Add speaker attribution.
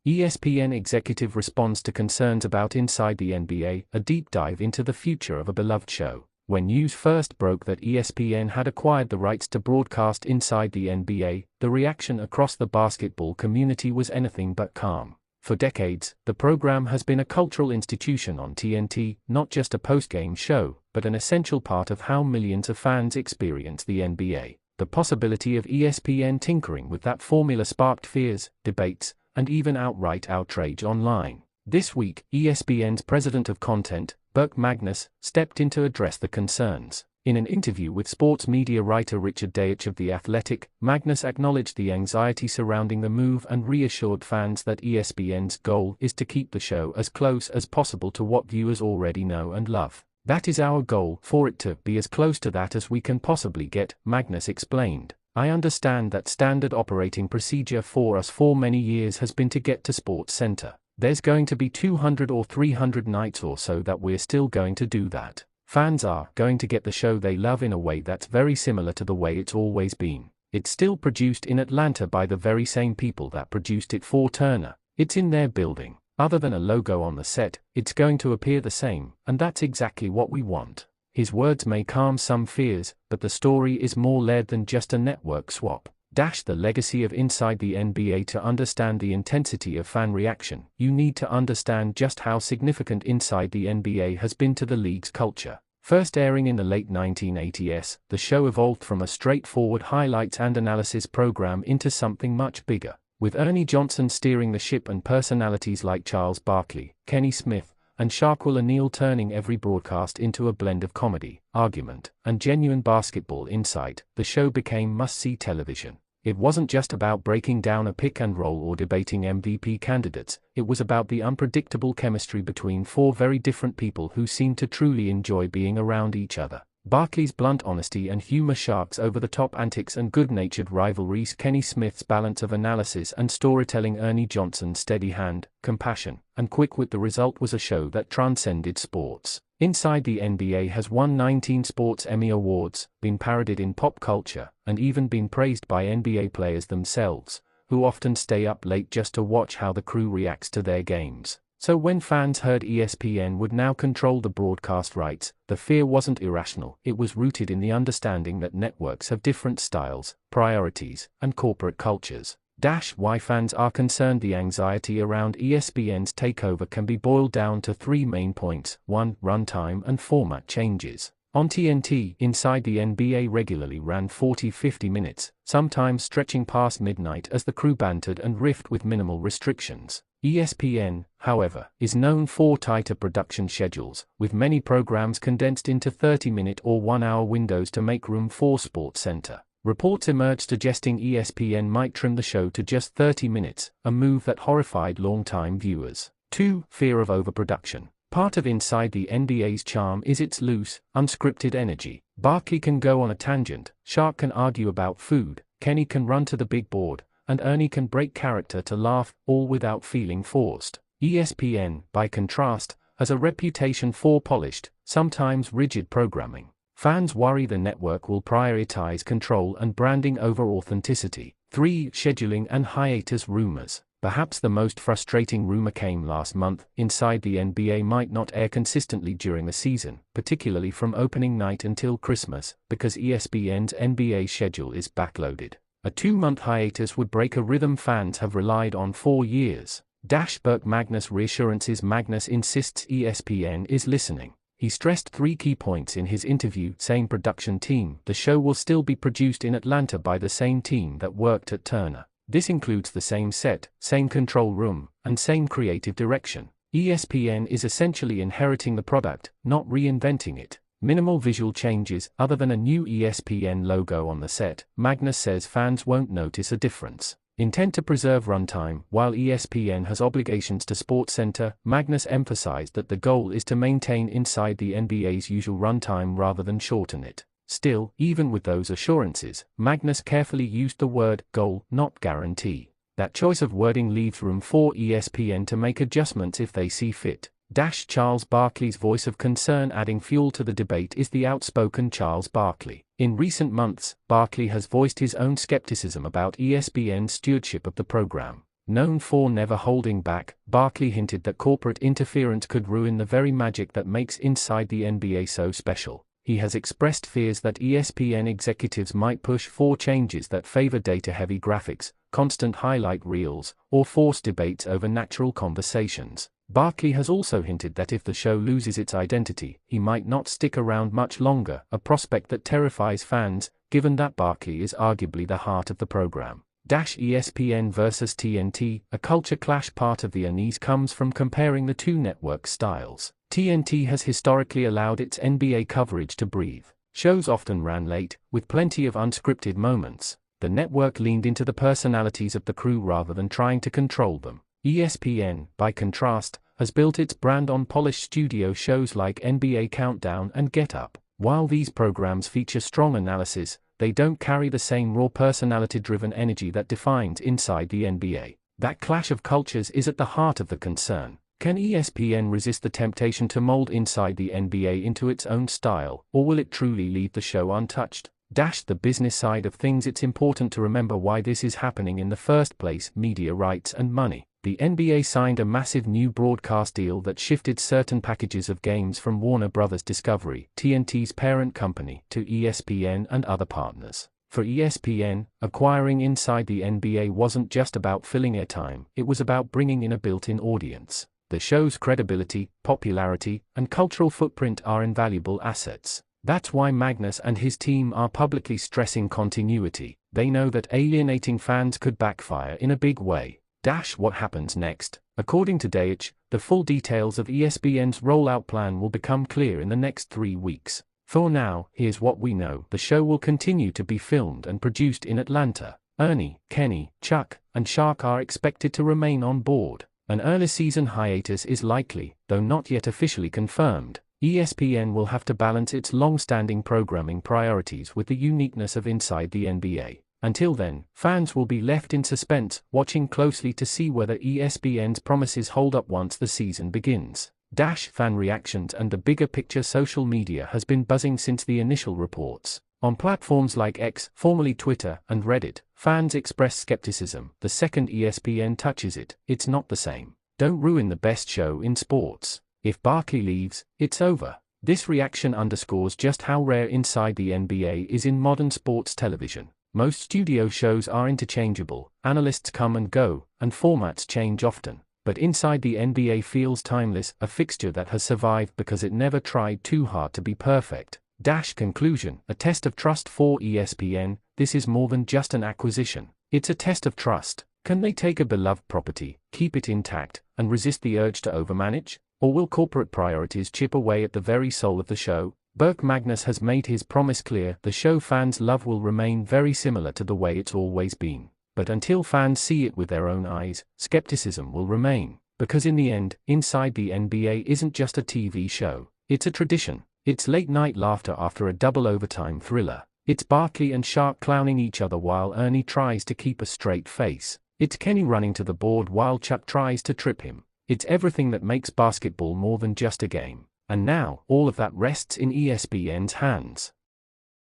Speaker 1: ESPN executive responds to concerns about Inside the NBA, a deep dive into the future of a beloved show. When news first broke that ESPN had acquired the rights to broadcast Inside the NBA, the reaction across the basketball community was anything but calm. For decades, the program has been a cultural institution on TNT, not just a post-game show, but an essential part of how millions of fans experience the NBA. The possibility of ESPN tinkering with that formula sparked fears, debates, and even outright outrage online. This week, ESPN's president of content, Burke Magnus, stepped in to address the concerns. In an interview with sports media writer Richard Deitch of The Athletic, Magnus acknowledged the anxiety surrounding the move and reassured fans that ESPN's goal is to keep the show as close as possible to what viewers already know and love. "That is our goal, for it to be as close to that as we can possibly get," Magnus explained. "I understand that standard operating procedure for us for many years has been to get to Sports Center. There's going to be 200 or 300 nights or so that we're still going to do that. Fans are going to get the show they love in a way that's very similar to the way it's always been. It's still produced in Atlanta by the very same people that produced it for Turner. It's in their building. Other than a logo on the set, it's going to appear the same, and that's exactly what we want." His words may calm some fears, but the story is more layered than just a network swap. The legacy of Inside the NBA. To understand the intensity of fan reaction, you need to understand just how significant Inside the NBA has been to the league's culture. First airing in the late 1980s, the show evolved from a straightforward highlights and analysis program into something much bigger. With Ernie Johnson steering the ship and personalities like Charles Barkley, Kenny Smith, and Shaquille O'Neal turning every broadcast into a blend of comedy, argument, and genuine basketball insight, the show became must-see television. It wasn't just about breaking down a pick and roll or debating MVP candidates, it was about the unpredictable chemistry between four very different people who seemed to truly enjoy being around each other. Barkley's blunt honesty and humor, Shaq's over-the-top antics and good-natured rivalries, Kenny Smith's balance of analysis and storytelling, Ernie Johnson's steady hand, compassion, and quick wit. The result was a show that transcended sports. Inside the NBA has won 19 Sports Emmy Awards, been parodied in pop culture, and even been praised by NBA players themselves, who often stay up late just to watch how the crew reacts to their games. So when fans heard ESPN would now control the broadcast rights, the fear wasn't irrational. It was rooted in the understanding that networks have different styles, priorities, and corporate cultures. Why fans are concerned. The anxiety around ESPN's takeover can be boiled down to three main points. 1. Runtime and format changes. On TNT, Inside the NBA regularly ran 40-50 minutes, sometimes stretching past midnight as the crew bantered and riffed with minimal restrictions. ESPN, however, is known for tighter production schedules, with many programs condensed into 30-minute or 1-hour windows to make room for Sports Center. Reports emerged suggesting ESPN might trim the show to just 30 minutes, a move that horrified longtime viewers. 2. Fear of overproduction. Part of Inside the NBA's charm is its loose, unscripted energy. Barkley can go on a tangent, Shaq can argue about food, Kenny can run to the big board, and Ernie can break character to laugh, all without feeling forced. ESPN, by contrast, has a reputation for polished, sometimes rigid programming. Fans worry the network will prioritize control and branding over authenticity. 3. Scheduling and hiatus rumors. Perhaps the most frustrating rumor came last month. Inside the NBA might not air consistently during the season, particularly from opening night until Christmas, because ESPN's NBA schedule is backloaded. A 2-month hiatus would break a rhythm fans have relied on for years. Burke Magnus reassurances. Magnus insists ESPN is listening. He stressed 3 key points in his interview. Same production team. The show will still be produced in Atlanta by the same team that worked at Turner. This includes the same set, same control room, and same creative direction. ESPN is essentially inheriting the product, not reinventing it. Minimal visual changes, other than a new ESPN logo on the set. Magnus says fans won't notice a difference. Intent to preserve runtime. While ESPN has obligations to SportsCenter, Magnus emphasized that the goal is to maintain Inside the NBA's usual runtime rather than shorten it. Still, even with those assurances, Magnus carefully used the word goal, not guarantee. That choice of wording leaves room for ESPN to make adjustments if they see fit. Charles Barkley's voice of concern. Adding fuel to the debate is the outspoken Charles Barkley. In recent months, Barkley has voiced his own skepticism about ESPN's stewardship of the program. Known for never holding back, Barkley hinted that corporate interference could ruin the very magic that makes Inside the NBA so special. He has expressed fears that ESPN executives might push for changes that favor data-heavy graphics, constant highlight reels, or force debates over natural conversations. Barkley has also hinted that if the show loses its identity, he might not stick around much longer, a prospect that terrifies fans, given that Barkley is arguably the heart of the program. ESPN versus TNT, a culture clash. Part of the unease comes from comparing the two network styles. TNT has historically allowed its NBA coverage to breathe. Shows often ran late, with plenty of unscripted moments. The network leaned into the personalities of the crew rather than trying to control them. ESPN, by contrast, has built its brand on polished studio shows like NBA Countdown and Get Up. While these programs feature strong analysis, they don't carry the same raw personality-driven energy that defines Inside the NBA. That clash of cultures is at the heart of the concern. Can ESPN resist the temptation to mold Inside the NBA into its own style, or will it truly leave the show untouched? The business side of things. It's important to remember why this is happening in the first place: media rights and money. The NBA signed a massive new broadcast deal that shifted certain packages of games from Warner Bros. Discovery, TNT's parent company, to ESPN and other partners. For ESPN, acquiring Inside the NBA wasn't just about filling airtime, it was about bringing in a built-in audience. The show's credibility, popularity, and cultural footprint are invaluable assets. That's why Magnus and his team are publicly stressing continuity. They know that alienating fans could backfire in a big way. What happens next? According to the full details of ESPN's rollout plan will become clear in the next 3 weeks. For now, here's what we know. The show will continue to be filmed and produced in Atlanta. Ernie, Kenny, Chuck, and Shaq are expected to remain on board. An early season hiatus is likely, though not yet officially confirmed. ESPN will have to balance its long-standing programming priorities with the uniqueness of Inside the NBA. Until then, fans will be left in suspense, watching closely to see whether ESPN's promises hold up once the season begins. Fan reactions and the bigger picture. Social media has been buzzing since the initial reports. On platforms like X, formerly Twitter, and Reddit, fans express skepticism. The second ESPN touches it, it's not the same. Don't ruin the best show in sports. If Barkley leaves, it's over. This reaction underscores just how rare Inside the NBA is in modern sports television. Most studio shows are interchangeable, analysts come and go, and formats change often. But Inside the NBA feels timeless, a fixture that has survived because it never tried too hard to be perfect. Conclusion, a test of trust for ESPN. This is more than just an acquisition. It's a test of trust. Can they take a beloved property, keep it intact, and resist the urge to overmanage? Or will corporate priorities chip away at the very soul of the show? Burke Magnus has made his promise clear. The show fans love will remain very similar to the way it's always been. But until fans see it with their own eyes, skepticism will remain. Because in the end, Inside the NBA isn't just a TV show. It's a tradition. It's late-night laughter after a double overtime thriller. It's Barkley and Shaq clowning each other while Ernie tries to keep a straight face. It's Kenny running to the board while Chuck tries to trip him. It's everything that makes basketball more than just a game. And now, all of that rests in ESPN's hands.